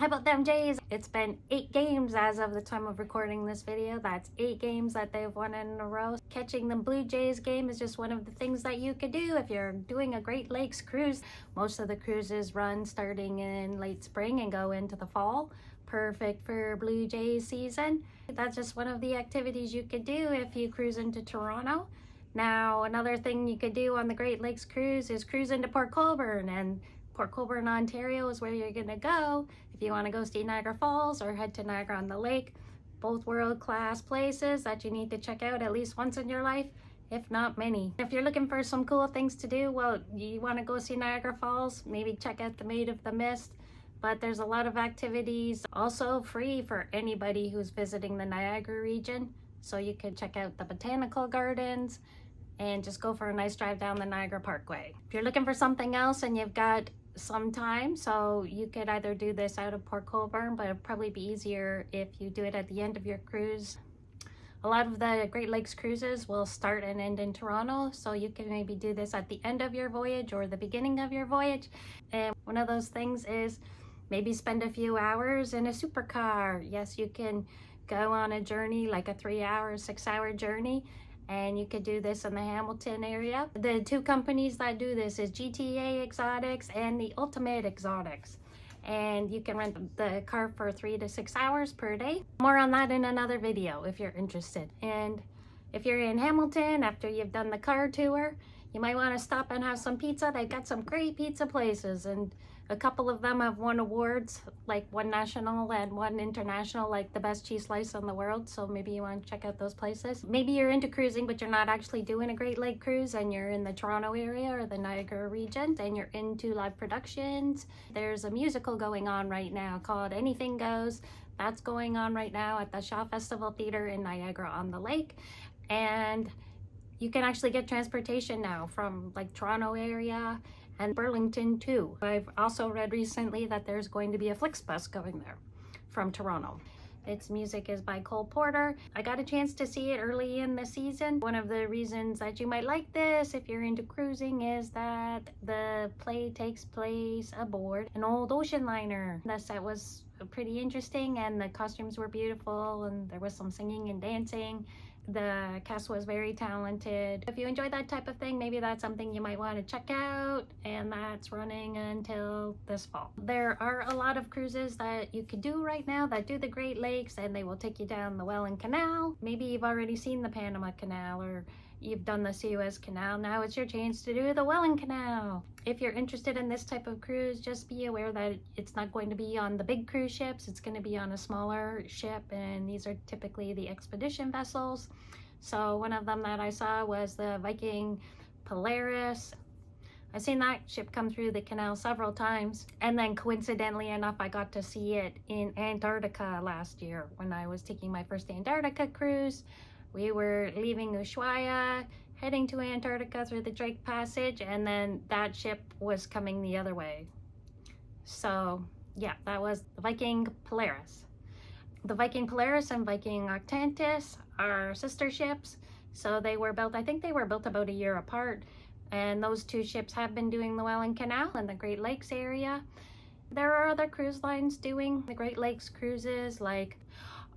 How about them Jays? It's been 8 games as of the time of recording this video. That's 8 games that they've won in a row. Catching the Blue Jays game is just one of the things that you could do if you're doing a Great Lakes cruise. Most of the cruises run starting in late spring and go into the fall. Perfect for Blue Jays season. That's just one of the activities you could do if you cruise into Toronto. Now, another thing you could do on the Great Lakes cruise is cruise into Port Colborne, and Port Colborne, Ontario is where you're gonna go if you want to go see Niagara Falls or head to Niagara on the Lake. Both world-class places that you need to check out at least once in your life, if not many. If you're looking for some cool things to do, well, you want to go see Niagara Falls, maybe check out the Maid of the Mist. But there's a lot of activities also free for anybody who's visiting the Niagara region. So you can check out the botanical gardens and just go for a nice drive down the Niagara Parkway. If you're looking for something else and you've got some time, so you could either do this out of Port Colborne, but it'd probably be easier if you do it at the end of your cruise. A lot of the Great Lakes cruises will start and end in Toronto, so you can maybe do this at the end of your voyage or the beginning of your voyage. And one of those things is maybe spend a few hours in a supercar. Yes, you can go on a journey, like a 3-hour, 6-hour journey, and you could do this in the Hamilton area. The 2 companies that do this is GTA Exotics and the Ultimate Exotics. And you can rent the car for 3 to 6 hours per day. More on that in another video if you're interested. And if you're in Hamilton after you've done the car tour, you might want to stop and have some pizza. They've got some great pizza places, and a couple of them have won awards, like one national and one international, like the best cheese slice in the world. So maybe you want to check out those places. Maybe you're into cruising, but you're not actually doing a Great Lake cruise, and you're in the Toronto area or the Niagara region, and you're into live productions. There's a musical going on right now called Anything Goes. That's going on right now at the Shaw Festival Theatre in Niagara on the Lake. And you can actually get transportation now from like Toronto area and Burlington too. I've also read recently that there's going to be a Flixbus going there from Toronto. Its music is by Cole Porter. I got a chance to see it early in the season. One of the reasons that you might like this if you're into cruising is that the play takes place aboard an old ocean liner. The set was pretty interesting and the costumes were beautiful, and there was some singing and dancing. The cast was very talented. If you enjoy that type of thing, maybe that's something you might want to check out, and that's running until this fall. There are a lot of cruises that you could do right now that do the Great Lakes, and they will take you down the Welland Canal. Maybe you've already seen the Panama Canal, or you've done the Suez Canal. Now it's your chance to do the Welland Canal. If you're interested in this type of cruise, just be aware that it's not going to be on the big cruise ships. It's going to be on a smaller ship, and these are typically the expedition vessels. So one of them that I saw was the Viking Polaris. I've seen that ship come through the canal several times, and then coincidentally enough, I got to see it in Antarctica last year when I was taking my first Antarctica cruise. We were leaving Ushuaia, heading to Antarctica through the Drake Passage, and then that ship was coming the other way. So yeah, that was the Viking Polaris. The Viking Polaris and Viking Octantis are sister ships. So they were built, I think they were built about a year apart. And those 2 ships have been doing the Welland Canal in the Great Lakes area. There are other cruise lines doing the Great Lakes cruises, like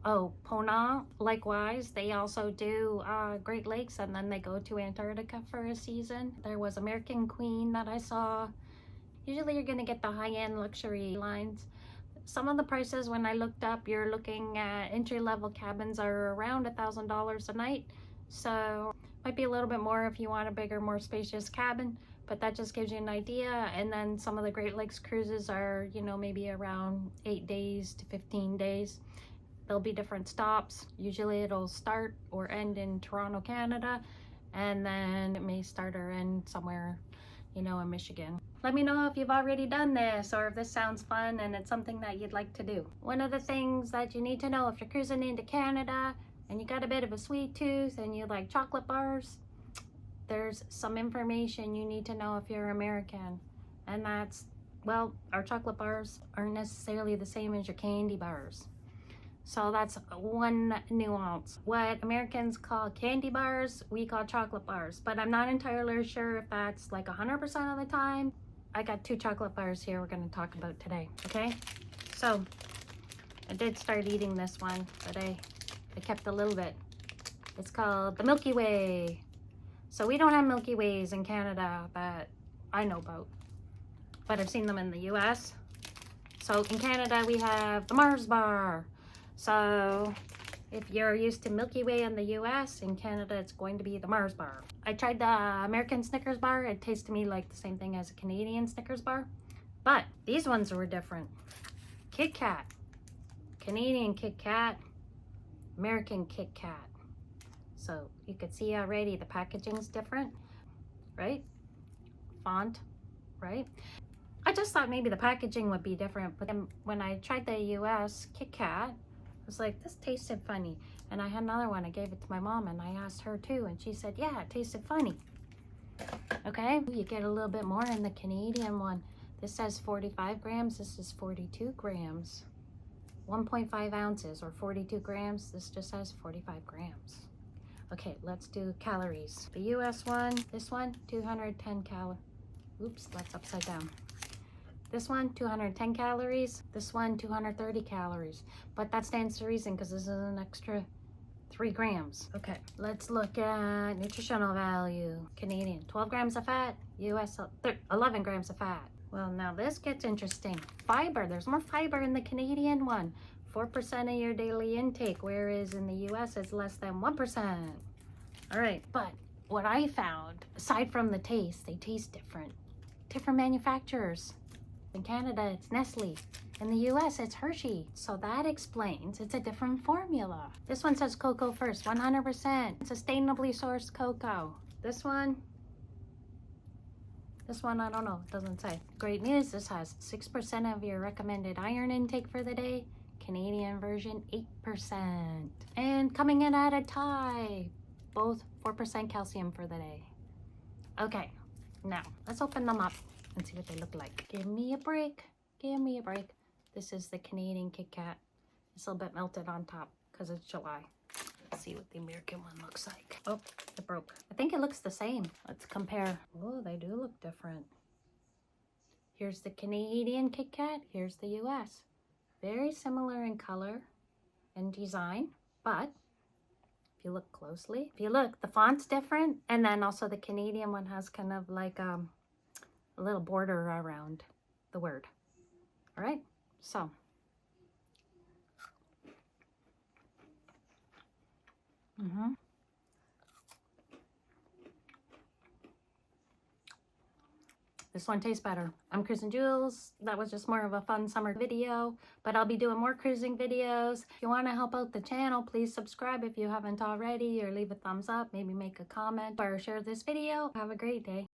Ponant, likewise. They also do Great Lakes, and then they go to Antarctica for a season. There was American Queen that I saw. Usually you're going to get the high-end luxury lines. Some of the prices, when I looked up, you're looking at entry-level cabins are around $1,000 a night. So might be a little bit more if you want a bigger, more spacious cabin, but that just gives you an idea. And then some of the Great Lakes cruises are, you know, maybe around 8 days to 15 days. There'll be different stops. Usually it'll start or end in Toronto, Canada, and then it may start or end somewhere, you know, in Michigan. Let me know if you've already done this or if this sounds fun and it's something that you'd like to do. One of the things that you need to know if you're cruising into Canada and you got a bit of a sweet tooth and you like chocolate bars, there's some information you need to know if you're American. And that's, well, our chocolate bars aren't necessarily the same as your candy bars. So that's one nuance. What Americans call candy bars, we call chocolate bars, but I'm not entirely sure if that's like 100% of the time. I got 2 chocolate bars here we're gonna talk about today, okay? So I did start eating this one, but I kept a little bit. It's called the Milky Way. So we don't have Milky Ways in Canada that I know about, but I've seen them in the US. So in Canada we have the Mars bar. So if you're used to Milky Way in the US, in Canada it's going to be the Mars bar. I tried the American Snickers bar. It tasted to me like the same thing as a Canadian Snickers bar, but these ones were different. Kit Kat, Canadian Kit Kat, American Kit Kat. So you could see already the packaging's different, right? Font, right? I just thought maybe the packaging would be different, but then when I tried the US Kit Kat, I was like, this tasted funny. And I had another one, I gave it to my mom and I asked her too, and she said, yeah, it tasted funny. Okay, you get a little bit more in the Canadian one. This says 45 grams, this is 42 grams. 1.5 ounces or 42 grams, this just says 45 grams. Okay, let's do calories. The US one, this one, 210 calories. Oops, that's upside down. This one, 210 calories. This one, 230 calories. But that stands to reason because this is an extra 3 grams. Okay, let's look at nutritional value. Canadian, 12 grams of fat. US, 11 grams of fat. Well, now this gets interesting. Fiber, there's more fiber in the Canadian one. 4% of your daily intake, whereas in the US it's less than 1%. All right, but what I found, aside from the taste, they taste different. Different manufacturers. In Canada, it's Nestle. In the US, it's Hershey. So that explains it's a different formula. This one says cocoa first, 100% sustainably sourced cocoa. This one, I don't know, it doesn't say. Great news, this has 6% of your recommended iron intake for the day. Canadian version, 8%. And coming in at a tie, both 4% calcium for the day. Okay, now let's open them up and see what they look like. Give me a break, give me a break. This is the Canadian Kit Kat. It's a little bit melted on top because it's July. Let's see what the American one looks like. Oh, it broke. I think it looks the same. Let's compare. Oh, they do look different. Here's the Canadian Kit Kat, here's the US. Very similar in color and design, but if you look closely, the font's different, and then also the Canadian one has kind of like a little border around the word. All right, so this one tastes better. I'm Cruisin Jules. That was just more of a fun summer video, but I'll be doing more cruising videos. If you want to help out the channel, please subscribe if you haven't already, or leave a thumbs up, maybe make a comment or share this video. Have a great day.